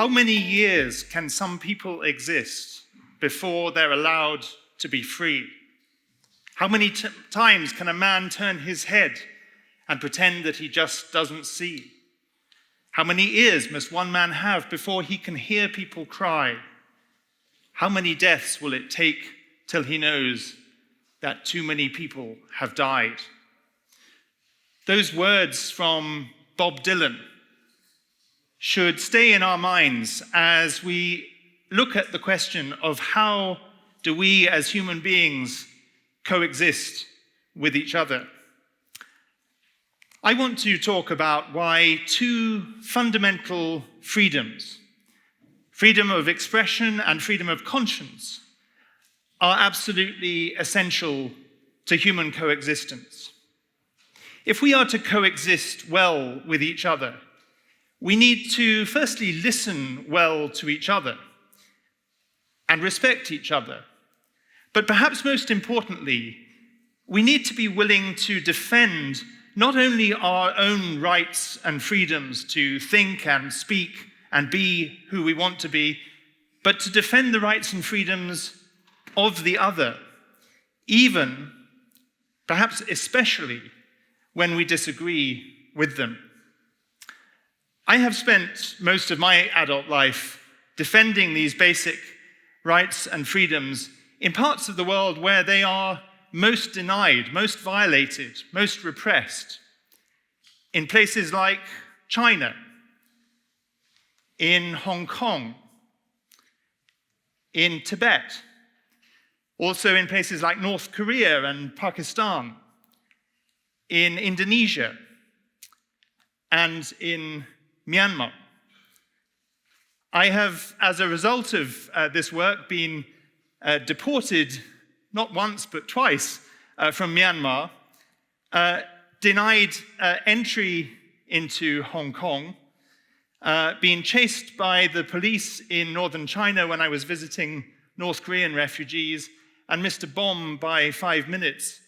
How many years can some people exist before they're allowed to be free? How many times can a man turn his head and pretend that he just doesn't see? How many ears must one man have before he can hear people cry? How many deaths will it take till he knows that too many people have died? Those words from Bob Dylan should stay in our minds as we look at the question of how do we as human beings coexist with each other. I want to talk about why two fundamental freedoms, freedom of expression and freedom of conscience, are absolutely essential to human coexistence. If we are to coexist well with each other, we need to firstly listen well to each other and respect each other. But perhaps most importantly, we need to be willing to defend not only our own rights and freedoms to think and speak and be who we want to be, but to defend the rights and freedoms of the other, even, perhaps especially, when we disagree with them. I have spent most of my adult life defending these basic rights and freedoms in parts of the world where they are most denied, most violated, most repressed. In places like China, in Hong Kong, in Tibet, also in places like North Korea and Pakistan, in Indonesia, and in Myanmar. I have, as a result of this work, been deported not once but twice from Myanmar, denied entry into Hong Kong, being chased by the police in northern China when I was visiting North Korean refugees, and missed a bomb by 5 minutes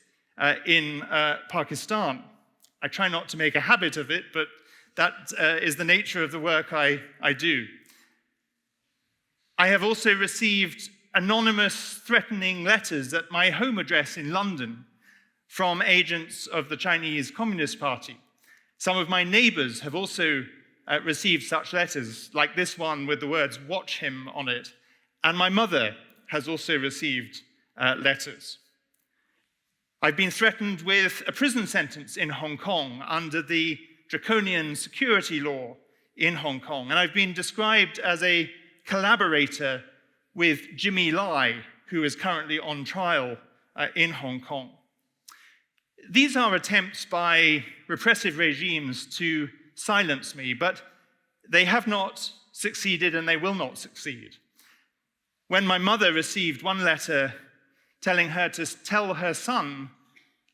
in Pakistan. I try not to make a habit of it, but that is the nature of the work I do. I have also received anonymous threatening letters at my home address in London from agents of the Chinese Communist Party. Some of my neighbors have also received such letters, like this one with the words "watch him" on it. And my mother has also received letters. I've been threatened with a prison sentence in Hong Kong under the draconian security law in Hong Kong. And I've been described as a collaborator with Jimmy Lai, who is currently on trial in Hong Kong. These are attempts by repressive regimes to silence me, but they have not succeeded and they will not succeed. When my mother received one letter telling her to tell her son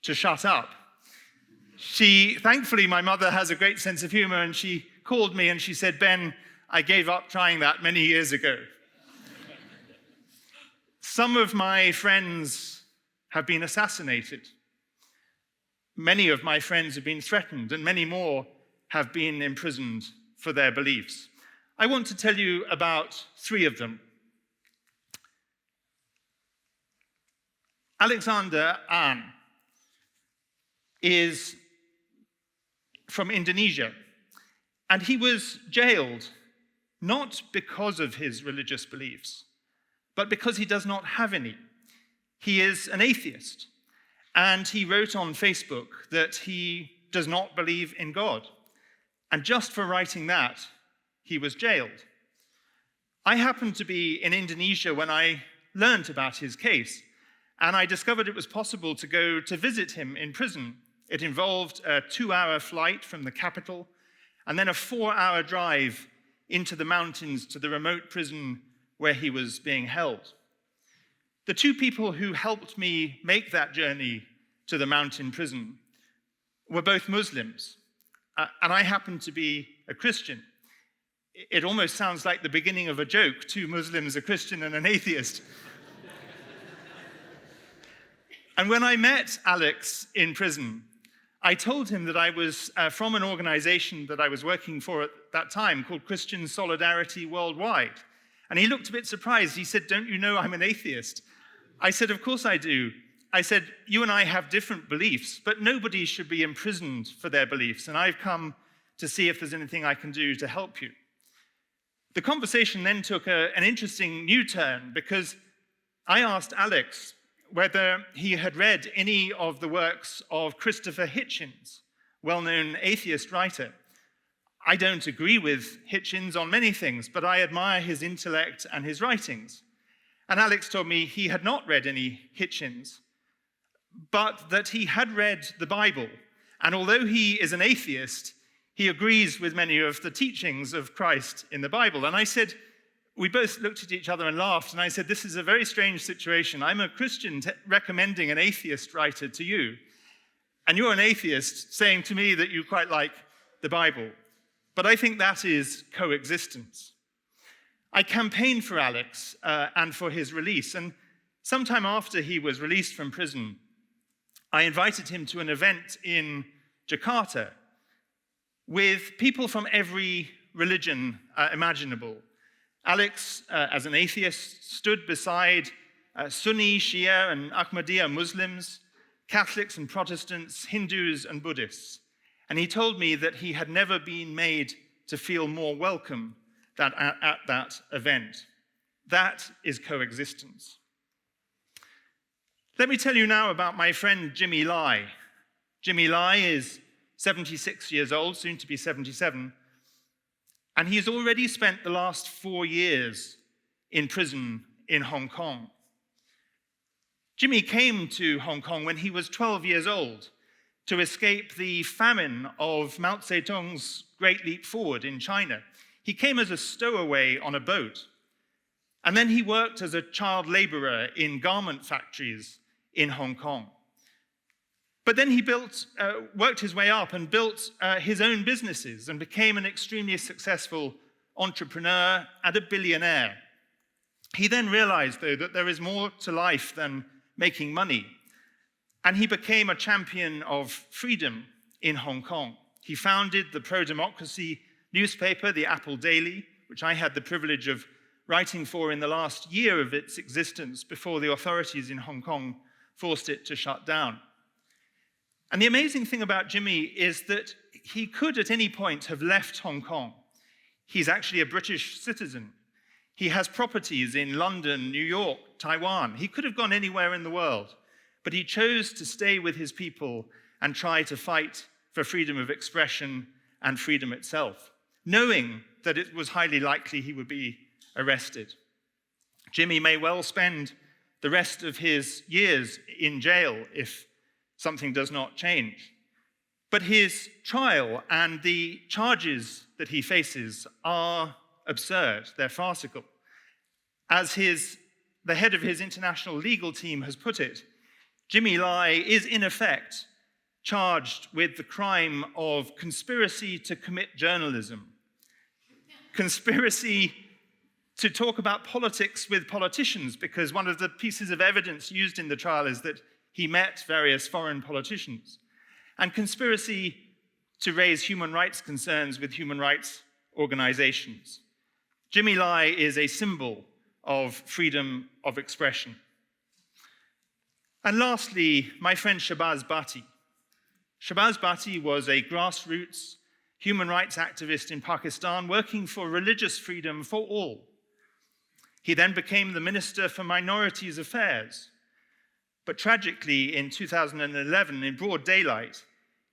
to shut up, thankfully my mother has a great sense of humor, and she called me and she said, "Ben, I gave up trying that many years ago." Some of my friends have been assassinated. Many of my friends have been threatened, and many more have been imprisoned for their beliefs. I want to tell you about 3 of them. Alexander An is from Indonesia, and he was jailed not because of his religious beliefs, but because he does not have any. He is an atheist, and he wrote on Facebook that he does not believe in God. And just for writing that, he was jailed. I happened to be in Indonesia when I learned about his case, and I discovered it was possible to go to visit him in prison. It involved a 2-hour flight from the capital, and then a 4-hour drive into the mountains to the remote prison where he was being held. The 2 people who helped me make that journey to the mountain prison were both Muslims, and I happened to be a Christian. It almost sounds like the beginning of a joke: 2 Muslims, a Christian, and an atheist. And when I met Alex in prison, I told him that I was from an organization that I was working for at that time called Christian Solidarity Worldwide. And he looked a bit surprised. He said, "Don't you know I'm an atheist?" I said, "Of course I do." I said, "You and I have different beliefs, but nobody should be imprisoned for their beliefs. And I've come to see if there's anything I can do to help you." The conversation then took an interesting new turn because I asked Alex whether he had read any of the works of Christopher Hitchens, well-known atheist writer. I don't agree with Hitchens on many things, but I admire his intellect and his writings. And Alex told me he had not read any Hitchens, but that he had read the Bible. And although he is an atheist, he agrees with many of the teachings of Christ in the Bible. And I said, we both looked at each other and laughed, and I said, "This is a very strange situation. I'm a Christian recommending an atheist writer to you, and you're an atheist saying to me that you quite like the Bible." But I think that is coexistence. I campaigned for Alex and for his release, and sometime after he was released from prison, I invited him to an event in Jakarta with people from every religion imaginable. Alex, as an atheist, stood beside Sunni, Shia, and Ahmadiyya Muslims, Catholics and Protestants, Hindus and Buddhists. And he told me that he had never been made to feel more welcome than at that event. That is coexistence. Let me tell you now about my friend Jimmy Lai. Jimmy Lai is 76 years old, soon to be 77, and he's already spent the last 4 years in prison in Hong Kong. Jimmy came to Hong Kong when he was 12 years old to escape the famine of Mao Zedong's Great Leap Forward in China. He came as a stowaway on a boat, and then he worked as a child laborer in garment factories in Hong Kong. But then he worked his way up and built his own businesses and became an extremely successful entrepreneur and a billionaire. He then realized, though, that there is more to life than making money, and he became a champion of freedom in Hong Kong. He founded the pro-democracy newspaper, the Apple Daily, which I had the privilege of writing for in the last year of its existence before the authorities in Hong Kong forced it to shut down. And the amazing thing about Jimmy is that he could at any point have left Hong Kong. He's actually a British citizen. He has properties in London, New York, Taiwan. He could have gone anywhere in the world, but he chose to stay with his people and try to fight for freedom of expression and freedom itself, knowing that it was highly likely he would be arrested. Jimmy may well spend the rest of his years in jail if something does not change. But his trial and the charges that he faces are absurd, they're farcical. As the head of his international legal team has put it, Jimmy Lai is in effect charged with the crime of conspiracy to commit journalism, conspiracy to talk about politics with politicians, because one of the pieces of evidence used in the trial is that he met various foreign politicians, and conspiracy to raise human rights concerns with human rights organizations. Jimmy Lai is a symbol of freedom of expression. And lastly, my friend Shahbaz Bhatti. Shahbaz Bhatti was a grassroots human rights activist in Pakistan working for religious freedom for all. He then became the Minister for Minorities Affairs. But tragically, in 2011, in broad daylight,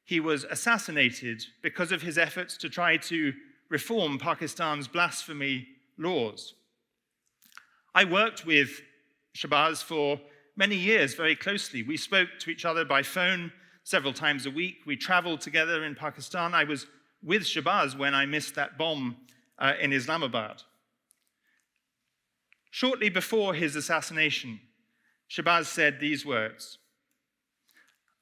he was assassinated because of his efforts to try to reform Pakistan's blasphemy laws. I worked with Shahbaz for many years very closely. We spoke to each other by phone several times a week. We traveled together in Pakistan. I was with Shahbaz when I missed that bomb in Islamabad. Shortly before his assassination, Shahbaz said these words: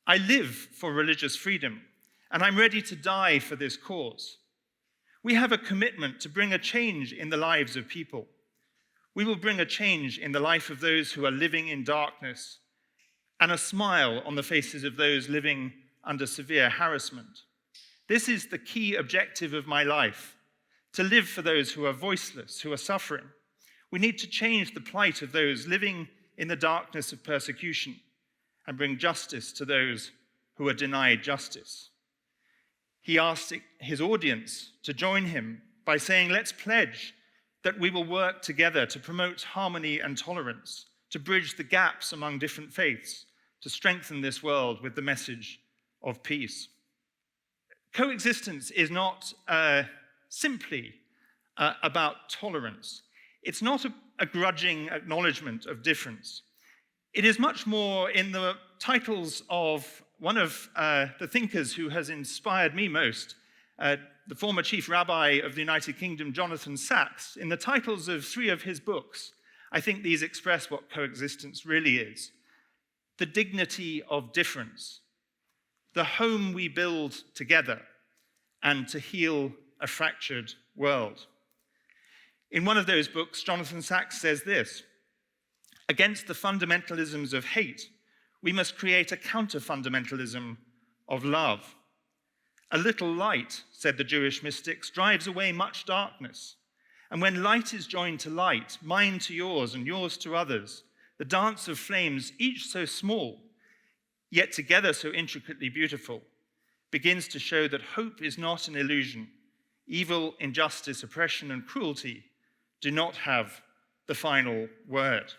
"I live for religious freedom, and I'm ready to die for this cause. We have a commitment to bring a change in the lives of people. We will bring a change in the life of those who are living in darkness, and a smile on the faces of those living under severe harassment. This is the key objective of my life, to live for those who are voiceless, who are suffering. We need to change the plight of those living in the darkness of persecution and bring justice to those who are denied justice. He asked his audience to join him by saying, let's pledge that we will work together to promote harmony and tolerance, to bridge the gaps among different faiths, to strengthen this world with the message of peace. Coexistence is not simply about tolerance. It's not a grudging acknowledgement of difference. It is much more in the titles of one of the thinkers who has inspired me most, the former chief rabbi of the United Kingdom, Jonathan Sacks. In the titles of 3 of his books, I think these express what coexistence really is. The dignity of difference, the home we build together, and to heal a fractured world. In one of those books, Jonathan Sacks says this: against the fundamentalisms of hate, we must create a counter-fundamentalism of love. A little light, said the Jewish mystics, drives away much darkness. And when light is joined to light, mine to yours and yours to others, the dance of flames, each so small, yet together so intricately beautiful, begins to show that hope is not an illusion. Evil, injustice, oppression, and cruelty do not have the final word.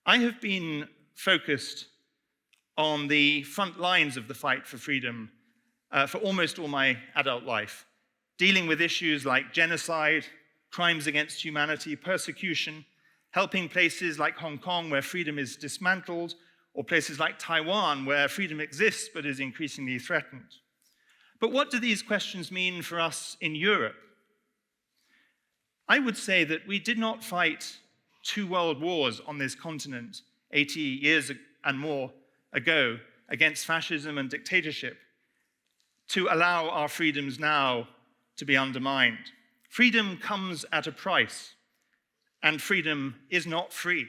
I have been focused on the front lines of the fight for freedom for almost all my adult life, dealing with issues like genocide, crimes against humanity, persecution, helping places like Hong Kong where freedom is dismantled, or places like Taiwan where freedom exists but is increasingly threatened. But what do these questions mean for us in Europe? I would say that we did not fight 2 world wars on this continent 80 years and more ago against fascism and dictatorship to allow our freedoms now to be undermined. Freedom comes at a price, and freedom is not free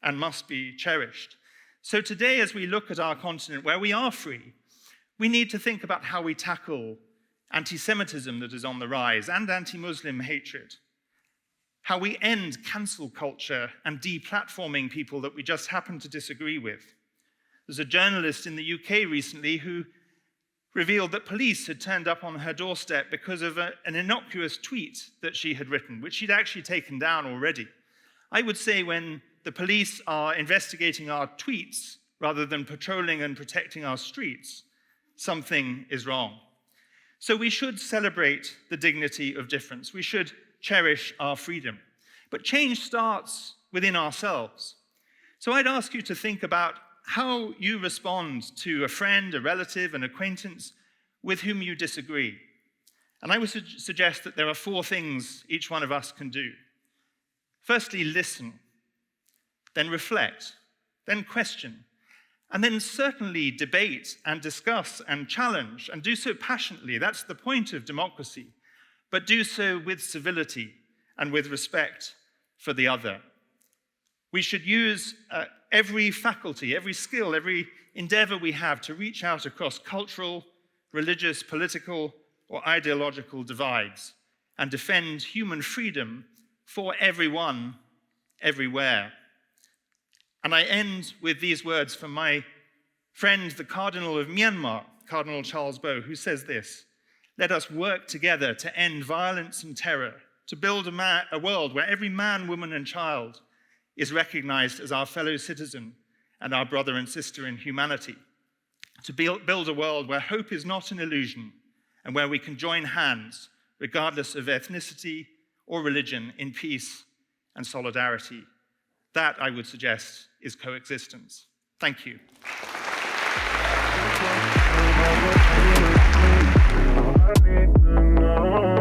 and must be cherished. So today, as we look at our continent where we are free, we need to think about how we tackle anti-Semitism that is on the rise and anti-Muslim hatred, how we end cancel culture and deplatforming people that we just happen to disagree with. There's a journalist in the UK recently who revealed that police had turned up on her doorstep because of an innocuous tweet that she had written, which she'd actually taken down already. I would say when the police are investigating our tweets rather than patrolling and protecting our streets, something is wrong. So we should celebrate the dignity of difference. We should cherish our freedom. But change starts within ourselves. So I'd ask you to think about how you respond to a friend, a relative, an acquaintance with whom you disagree. And I would suggest that there are 4 things each one of us can do. Firstly, listen, then reflect, then question, and then certainly debate and discuss and challenge, and do so passionately. That's the point of democracy, but do so with civility and with respect for the other. We should use every faculty, every skill, every endeavor we have to reach out across cultural, religious, political, or ideological divides and defend human freedom for everyone, everywhere. And I end with these words from my friend, the Cardinal of Myanmar, Cardinal Charles Bo, who says this: "Let us work together to end violence and terror, to build a world where every man, woman, and child is recognized as our fellow citizen and our brother and sister in humanity, to build a world where hope is not an illusion and where we can join hands, regardless of ethnicity or religion, in peace and solidarity." That, I would suggest, is coexistence. Thank you. I need to know.